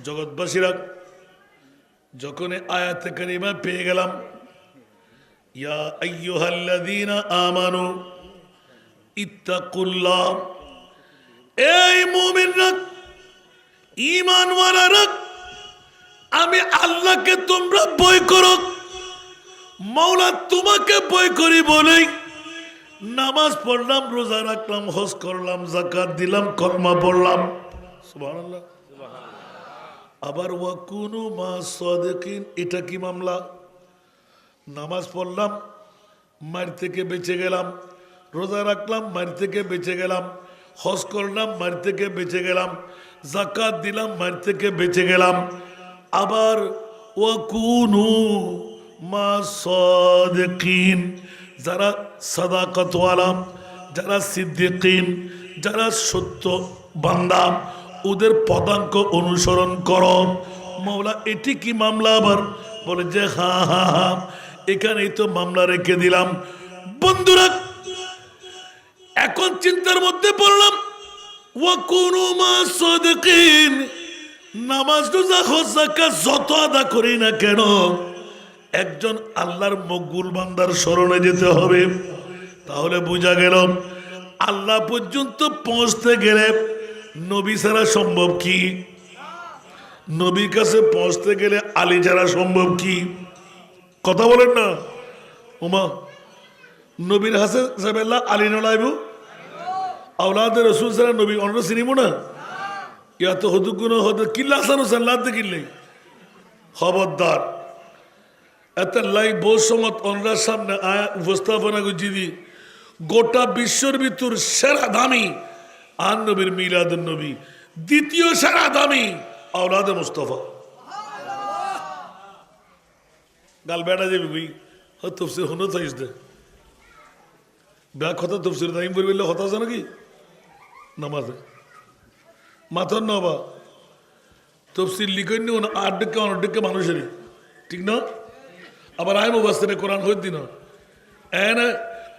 জগৎবাসীরা যখন আয়াতে কারিমা পেয়ে গেলাম, ইয়া আইয়ুহাল্লাযীনা আমানু ইত্তাকুল্লাহ, এই মুমিনরা, ঈমানওয়ালারা, আমি আল্লাহকে তোমরা ভয় করো। মাওলা তোমাকে ভয় করি বলেই নামাজ পড়লাম, রোজা রাখলাম, হজ করলাম, যাকাত দিলাম, কলমা পড়লাম। সুবহানাল্লাহ। আবার ওয়াকুনু মা সাদিকিন, এটা কি মামলা? নামাজ পড়লাম, মার থেকে বেঁচে গেলাম, রোজা রাখলাম, মার থেকে বেঁচে গেলাম, হজ করলাম, মার থেকে বেঁচে গেলাম, যাকাত দিলাম, মার থেকে বেঁচে গেলাম। আবার ওয়াকুনু মা সাদিকিন, যারা সাদাকাতওয়ালা, যারা সিদ্দিকিন, যারা সত্য বান্দা, ওদের পদাঙ্ক অনুসরণ করো। মাওলা এটি কি মামলা? আবার বলে যে হা হা হা, এখানেই তো মামলা রেখে দিলাম। বন্ধুরা, এখন চিন্তার মধ্যে পড়লাম, ওয়াকুনু মা সাদিকিন, নামাজ রোজা হজ যাকাত যত আদা করি না কেন, একজন আল্লাহর মকবুল বান্দার শরণে যেতে হবে। তাহলে বোঝা গেল আল্লাহ পর্যন্ত পৌঁছতে গেলে নবী ছাড়া সম্ভব কি? নবীর কাছে পৌঁছতে গেলে আলী ছাড়া সম্ভব কি? কথা বলেন না ওমা। নবীর হাসে সাবেল্লা আলী নলাইব আওলাদের রসুল ছাড়া নবী অন্য চিনিব না। ইয়া তো হদুকুন হদ কিল্লা হাসান হোসেন লাদে কিনলে খবরদার। এত লাই বহু সময় অনরার সামনে আয়া উপস্থাপনা করছি দি গোটা বিশ্বর ভিতর সেরা দামি আর নবীর মিলাদুন নবী, দ্বিতীয় সেরা দামি আওলাদে মুস্তফা। গাল বেড়া যাবি ভাই, হয় তফসির হনো চাইস দে ব্যাগ কথা তফসির দাইম বললে হতা আছে নাকি নামাজে মাথার নবা তফসির লিখেন নি 8 ডিক্কা 9 ডিক্কা মানুষেরই, ঠিক না? আবার আইম অবস্থানে কোরআন হয়ে দিন এনে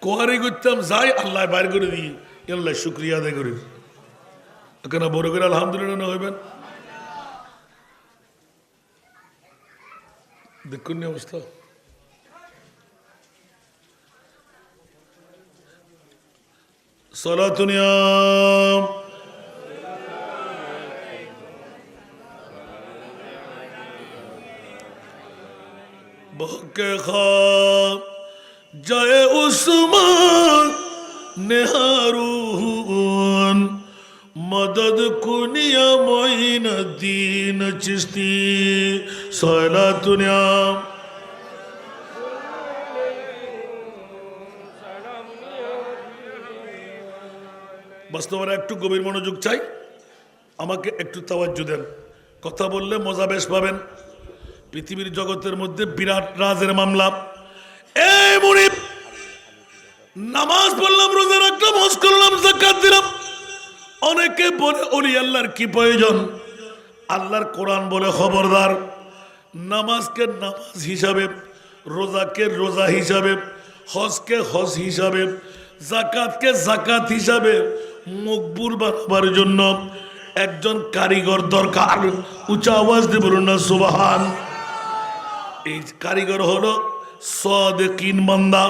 কোয়ারি করতাম যাই আল্লাহ বাইর করে দিই, আল্লাহ শুক্রিয়া আদায় করি। কেন বড় করে আলহামদুলিল্লাহ না হইবেন? দেখুন নি অবস্থা। সালাতুনিয়া বহকে খা জয় উসমান নেহারুন মদদ কুনিয়া মঈনুদ্দিন চিশতি সালাতুনিয়া। বাস্তবে একটু গভীর মনোযোগ চাই, আমাকে একটু তাওয়াজ্জু দেন। কথা বললে মজা বেশ পাবেন। পৃথিবীর জগতের মধ্যে বিরাট রাজের মামলা। এই মুনিব, নামাজ পড়লাম, রোজা রাখলাম, হজ করলাম, যাকাত দিলাম। অনেকে বলে ওলি আল্লাহর কি প্রয়োজন? আল্লাহর কোরআন বলে খবরদার, নামাজকে নামাজ হিসাবে, রোজাকে রোজা হিসাবে, হজকে হজ হিসাবে, যাকাতকে যাকাত হিসাবে মকবুল বানাবার জন্য একজন কারিগর দরকার। উঁচা আওয়াজ দিয়ে বলুন না সুবহান। এই কারিগর হলো সাদিকিন বান্দা,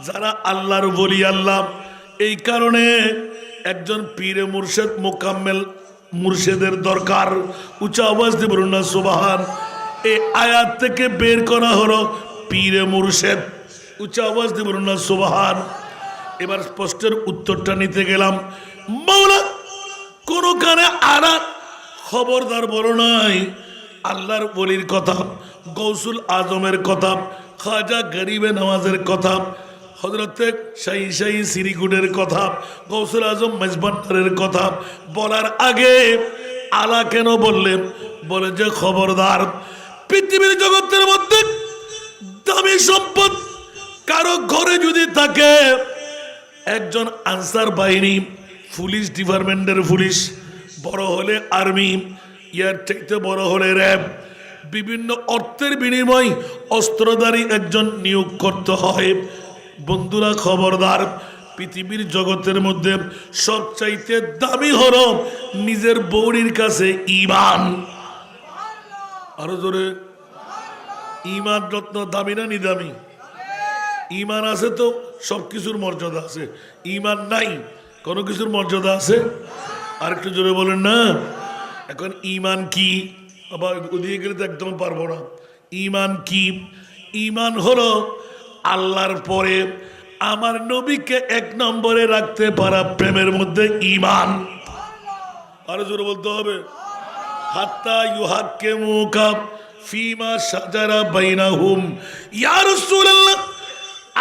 যারা আল্লাহর ওলি আল্লাহ। এই কারণে একজন পীরে মুর্শেদ মোকাম্মেল মুর্শেদের দরকার। উঁচা আওয়াজ দিয়ে বলুন না সুবহান। এই আয়াত থেকে বের করা হলো পীরে মুর্শেদ। উঁচা আওয়াজ দিয়ে বলুন না সুবহান। এবার প্রশ্নের উত্তরটা নিতে গেলাম। মাওলা কোনখানে আরা খবরদার বড় নাই আল্লাহর ওলির কথা, গৌসুল আজমের কথা, খাজা গরিবে নওয়াজের কথা, হযরতে শাহী শাহী সিরিকুটের কথা, গৌসুল আজম মেজবান্ডারের কথা বলার আগে আলা কেন বললেন? বলে যে খবরদার, পৃথিবীর জগতের মধ্যে দামি সম্পদ কারো ঘরে যদি থাকে, একজন আনসার বাহিনী, পুলিশ ডিপার্টমেন্টের পুলিশ, বড় হলে আর্মি, ইয়ার চাইতে বড় হলে র্যাব, বিভিন্ন অর্থের বিনিময় অস্ত্রধারী একজন নিয়োগ করতে হয়। বন্ধুরা খবরদার, পৃথিবীর জগতের মধ্যে সবচাইতে দামি হলো নিজের বউরির কাছে ঈমান। আরো জোরে। ইমান রত্ন দামি না নিদামি? ইমান আছে তো সবকিছুর মর্যাদা আছে, ইমান নাই কোনো কিছুর মর্যাদা আছে? আর একটু জোরে বলেন না। এখন ইমান কি? আবার ওদিকে গেলে তো একদম পারবো না। ইমান কি? ইমান হলো আল্লাহর পরে আমার নবীকে এক নম্বরে রাখতে পারা প্রেমের মধ্যে ইমান। আরো জোরে বলতে হবে। হাত্তা ইউহাক্কিমুকা ফিমা শাজারা বাইনাহুম। ইয়া রাসূলুল্লাহ,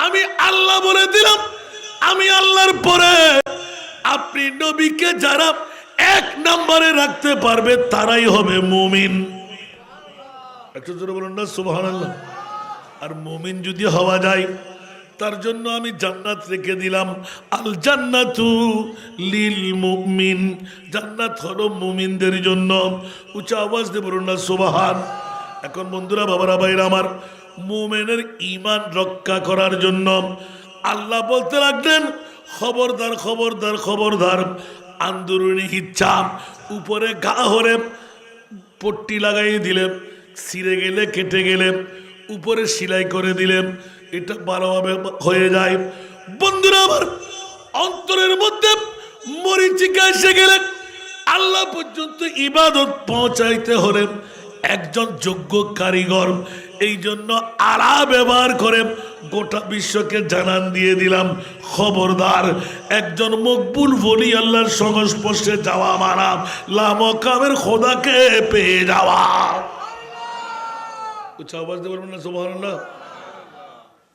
আমি আল্লাহ বলে দিলাম, আমি আল্লাহর পরে আপনি নবীকে যারা এক নম্বরে রাখতে পারবে তারাই হবে মুমিন। একটু জোরে বলুন না সুবহানাল্লাহ। আর মুমিন যদি হওয়া যায় তার জন্য আমি জান্নাত রেখে দিলাম। আল জান্নাতু লিল মুমিন, জান্নাত হলো মুমিনদের জন্য। উচ্চ আওয়াজ দিয়ে বলুন না সুবহান। এখন বন্ধুরা, বাবারা, ভাইরা আমার, মুমিনের ঈমান রক্ষা করার জন্য আল্লাহ বলতে লাগলেন, খবরদার খবরদার খবরদার, আন্দোলনী ইচ্ছা উপরে ঘা হলে পট্টি লাগাই দিলেন, ছিঁড়ে গেলে কেটে গেলে উপরে সেলাই করে দিলেন, এটা ভালোভাবে হয়ে যায়। বন্ধুরা আমার, অন্তরের মধ্যে মরিচিকা এসে গেলে আল্লাহ পর্যন্ত ইবাদত পৌঁছাইতে হলে একজন যোগ্য কারিগর। এই জন্য আলা ব্যবহার করে গোটা বিশ্বকে জানান দিয়ে দিলাম, খবরদার, একজন মকবুল ওলি আল্লাহর সংস্পর্শে যাওয়া মানা লামকামের খোদাকে পেয়ে যাওয়া। कुछ आवाज दे बोलना सुभान अल्लाह।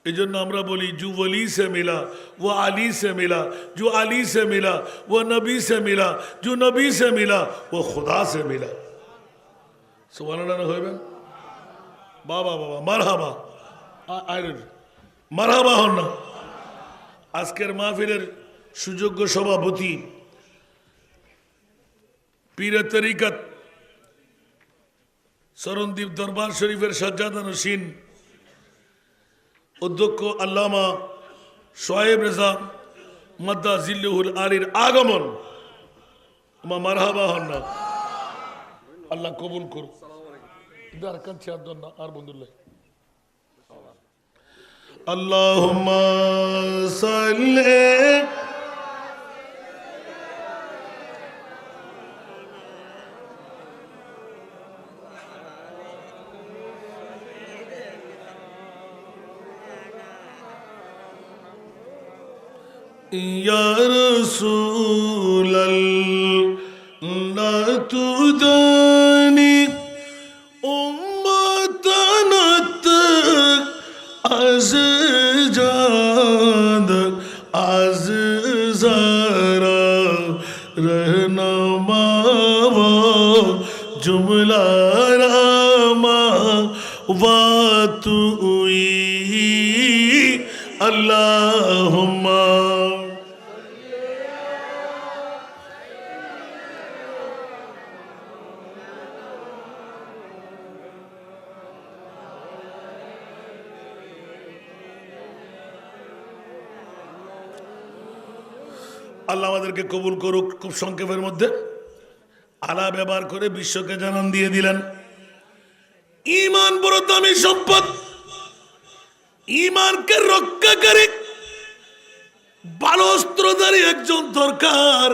এই জন্য আমরা বলি, जो वली से मिला वो अली से मिला, जो अली से मिला वो नबी से मिला, जो नबी से मिला वो खुदा से मिला। सुभान अल्लाह না হইবেন? বাবা বাবা মারহাবা, মারহাবা হন না। আজকের মাহফিলের সুযোগ্য সভাপতি পীর তরিকত শরণদ্বীপ দরবার শরীফের সাজ্জাদা নশীন অধ্যক্ষ আল্লামা শোয়েব রেজা মাদ্দা জিল্লুহুল আলীর আগমন। মারহাবা হন না, আল্লাহ কবুল করুন। আর বন্ধুল্লাহ আল্লাহুম্মা সাল্লি या रसूलल्लाह तुदानी उम्मतनत az जाद az ज़रा रहनुमा वो जुमला रामा वा तुई अल्लाहुम्मा। আল্লাহ আমাদেরকে কবুল করুক। খুব সংক্ষেপের মধ্যে আলা ব্যবহার করে বিশ্বকে জানান দিয়ে দিলেন, ঈমান বড় দামি সম্পদ। ঈমানকে রক্ষাকারী ভালো অস্ত্রধারী একজন দরকার।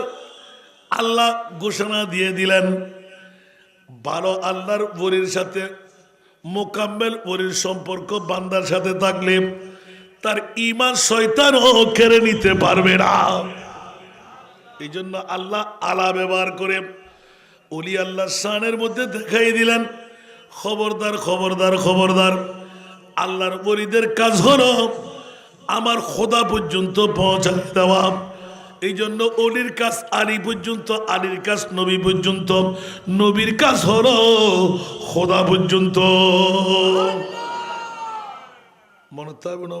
আল্লাহ ঘোষণা দিয়ে দিলেন, ভালো আল্লাহর ওলির সাথে মোকাম্মেল ওলির সম্পর্ক বান্দার সাথে থাকলে তার ঈমান শয়তানও কেড়ে নিতে পারবে না। এই জন্য আল্লাহ আলা ব্যবহার করে ওলি আল্লাহ শানের মধ্যে দেখাই দিলেন, খবরদার খবরদার খবরদার, আল্লাহর ওলিদের কাজ হলো আমার খোদা পর্যন্ত পৌঁছা দেওয়া। এই জন্য ওলির কাজ আলী পর্যন্ত, আলীর কাজ নবী পর্যন্ত, নবীর কাজ হলো খোদা পর্যন্ত। মনে থাকবে না?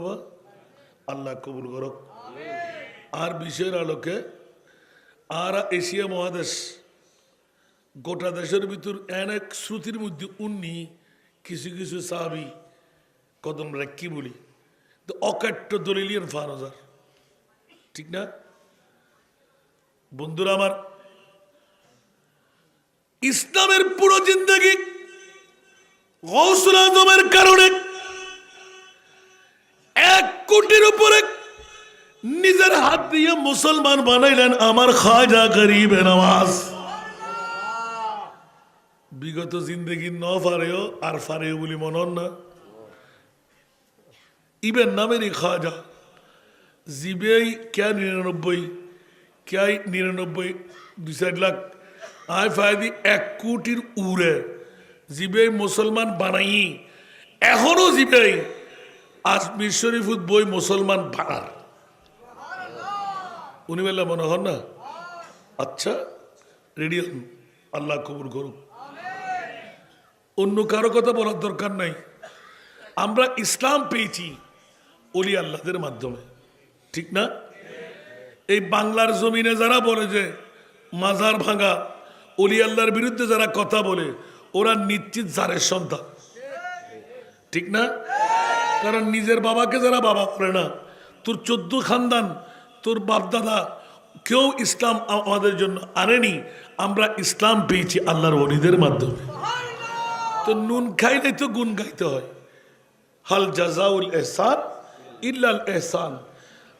আল্লাহ কবুল করুক। আর বিষয়ের আলোকে আর এশিয়া মহাদেশ গোটা দেশের ভিতর অনেক শ্রুতির মধ্যে উন্নি কিছু কিছু সাহাবি কদম কি বলি তো অকাট্য দলিলিয়ান ফারজার, ঠিক না বন্ধুরা আমার? ইসলামের পুরো জিন্দগি গৌসুল আজমের কারণে 1 কোটির উপরে নিজের হাত দিয়ে মুসলমান বানাইলেন আমার খাজা গরিব নওয়াজ। বিগত জিন্দগি ন ফারেও আর ফারেও বলি মনন না ইবেন নামেরই খাজা জিবেই ক্যা 99 ক্যা 99 2 লাখ আয় ফায়দি 1 কোটির উড়ে জিবেই মুসলমান বানাই এখনো জিবেই আজমির শরীফুত বই মুসলমান বানার উনি বললে মনে হন না। আচ্ছা রেডি হন, আল্লাহ কবুল করুক। অন্য কারো কথা বলার দরকার নাই। আমরা ইসলাম পেয়েছি ওলি আল্লাহদের মাধ্যমে, ঠিক না? এই বাংলার জমিনে যারা বলে যে মাজার ভাঙা, ওলি আল্লাহর বিরুদ্ধে যারা কথা বলে ওরা নিশ্চিত জারের সন্তান, ঠিক না? কারণ নিজের বাবাকে যারা বাবা বলে না, তোর 14 খানদান তোর বাপদাদা কেউ ইসলাম আমাদের জন্য আনেনি। আমরা ইসলাম পেয়েছি আল্লাহর ওলিদের মাধ্যমে। তো নুন খাইলে তো গুণ গাইতে হয়। হাল জাজাউল এহসান ইল্লাল এহসান।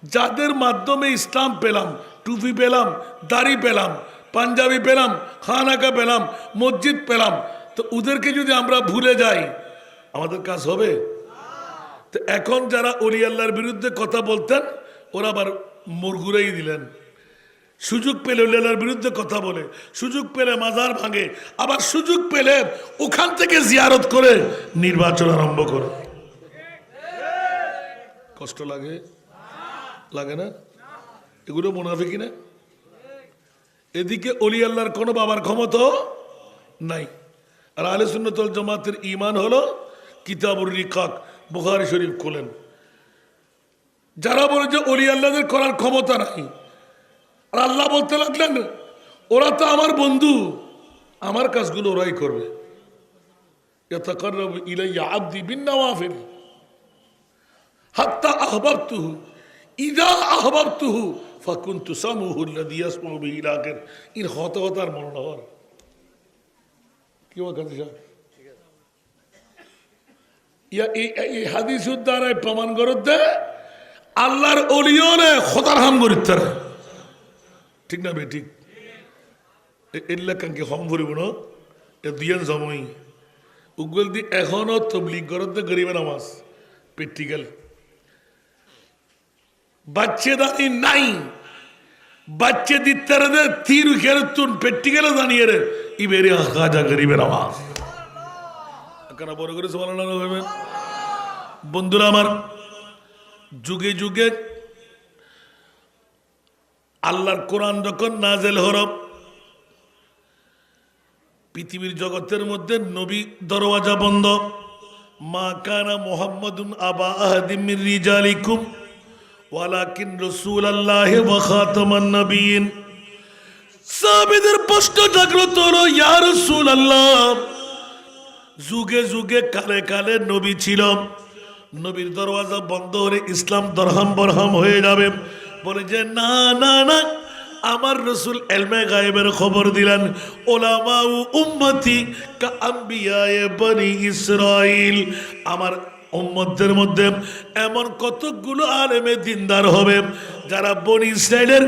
যাদের মাধ্যমে ইসলাম পেলাম, টুপি পেলাম, দাড়ি পেলাম, পাঞ্জাবি পেলাম, খানাকা পেলাম, মসজিদ পেলাম, তো ওদেরকে যদি আমরা ভুলে যাই আমাদের কাজ হবে? তো এখন যারা ওলি আল্লাহর বিরুদ্ধে কথা বলতেন ওরা আবার মুরগুরাই দিলেন। সুযোগ পেলে ওলি আল্লাহর বিরুদ্ধে কথা বলে, সুযোগ পেলে মাজার ভাঙে, আবার সুযোগ পেলে ওখান থেকে জিয়ারত করে নির্বাচন আরম্ভ করে। কষ্ট লাগে? লাগে না? এগুলো মুনাফিকি না? এদিকে ওলি আল্লাহর কোনো বাবার ক্ষমতা নাই। আর আহলে সুন্নাত ওয়াল জামাতের ঈমান হলো কিতাবুর রিকাক, বুখারী শরীফ খোলেন। যারা বলে যে ওলি আল্লাহদের করার ক্ষমতা নাই, আর আল্লাহ বলতে লাগলেন ওরা তো আমার বন্ধু, আমার কাজগুলো ওরাই করবে। ইয়াতাকাররাবু ইলাইয়া আবদি বিন-নওয়াফিল হাত্তা আহবাবতুহু ইযা আহবাবতুহু ফাকুনতু সামুহু আল্লাযী ইয়াসমাউ বিহি ইলা আখির। ইন হতার মনোহর কি ওয়াকাতি সাহেব ইয়া এই হাদিসের দ্বারা প্রমাণ করতে আল্লাহর ওলিওনে খোদার হাম করিতে, ঠিক না বে? ঠিক এল্লা কাঙ্কে হম ভরিব না এ দুইয়ান সময় উগল দি এখনো তবলিগ করতে গরিবে নামাজ প্র্যাকটিক্যাল বাচ্চে দানি নাই, বাচ্চে দিতে রে তীর খেলে তুন প্র্যাকটিক্যাল জানিয়ে রে ইবেরে খাজা গরিবে নামাজ কেন বড় করে সুবহানাল্লাহ বলবেন। বন্ধুরা আমার, যুগে যুগে আল্লাহর কোরআন যখন নাজেল হলো, পৃথিবীর জগতের মধ্যে নবী দরওয়াজা বন্ধ। মা কানা মুহাম্মাদুন আবা আহাদিম মির রিজালিকুম ওয়ালাকিন রাসূলুল্লাহি ওয়া খাতামান নবিয়্যিন। সাহাবীদের প্রশ্ন জাগ্রত হলো, ইয়া রাসূলুল্লাহ, যুগে যুগে কালে কালে নবী ছিল, নবীর দরওয়াজা বন্ধ হলে ইসলাম দরহাম বরহাম হয়ে যাবে। বলে যে না না না, আমার রসুল এলমে গায়েবের খবর দিলেন, ওলামা উম্মতি কা আম্বিয়ায়ে বনি ইসরাইল। আমার উম্মতদের মধ্যে এমন কতগুলো আলেমে দিনদার হবে যারা বনি ইসরাইলের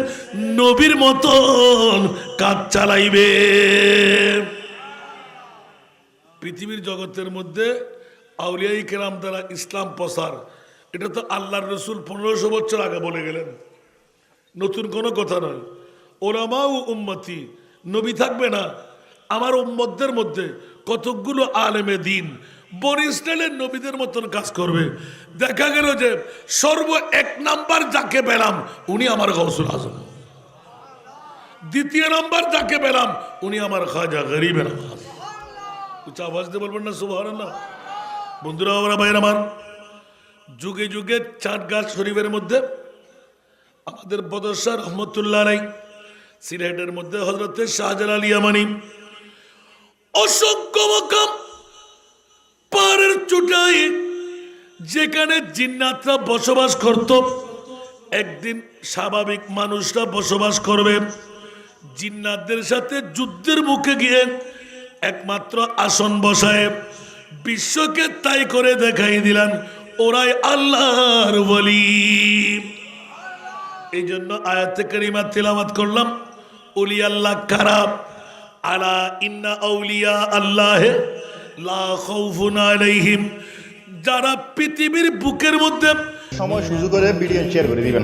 নবীর মতন কাজ চালাইবে। পৃথিবীর জগতের মধ্যে আউলিয়া কেরাম দ্বারা ইসলাম প্রসার, এটা তো আল্লাহর রসুল 1500 বছর আগে বলে গেলেন, নতুন কোনো কথা নয়। ওলামা ও উম্মতি, নবী থাকবে না, আমার উম্মতদের মধ্যে কতগুলো আলেমে দিন বনি ইসরাইলের নবীদের মতন কাজ করবে। দেখা গেল যে সর্ব 1 নাম্বার যাকে পেলাম উনি আমার গৌসুল আজম, দ্বিতীয় নাম্বার যাকে পেলাম উনি আমার খাজা গরিবে নওয়াজ। উচ্চ আওয়াজ দিয়ে বলবেন না সুবহানাল্লাহ? বন্ধুরা আমরা ভাইয়ের আমার, যুগে যুগে চাঁদগাছ শরীফের মধ্যে আমাদের বদরশাহ রহমতুল্লাহ আলাইহি, সিলেটের মধ্যে হযরতে শাহজালাল ইয়ামানি, অসংখ্য মকাম পাহাড়ের চূড়ায় যেখানে জিন্নাতরা বসবাস করত। একদিন স্বাভাবিক মানুষরা বসবাস করবে, জিন্নাতদের সাথে যুদ্ধের মুখে গিয়ে একমাত্র আসন বসায় বিশ্বকে তাই করে দেখাই দিলেন ওরাই আল্লাহর ওলি। এই জন্য আয়াতে কারিমা তিলাওয়াত করলাম, ওলি আল্লাহ কারা? আলা ইন্না আউলিয়া আল্লাহ লা খাউফুন আলাইহিম, যারা পৃথিবীর বুকের মধ্যে সময় সুযোগ করে ভিডিও শেয়ার করে দিবেন।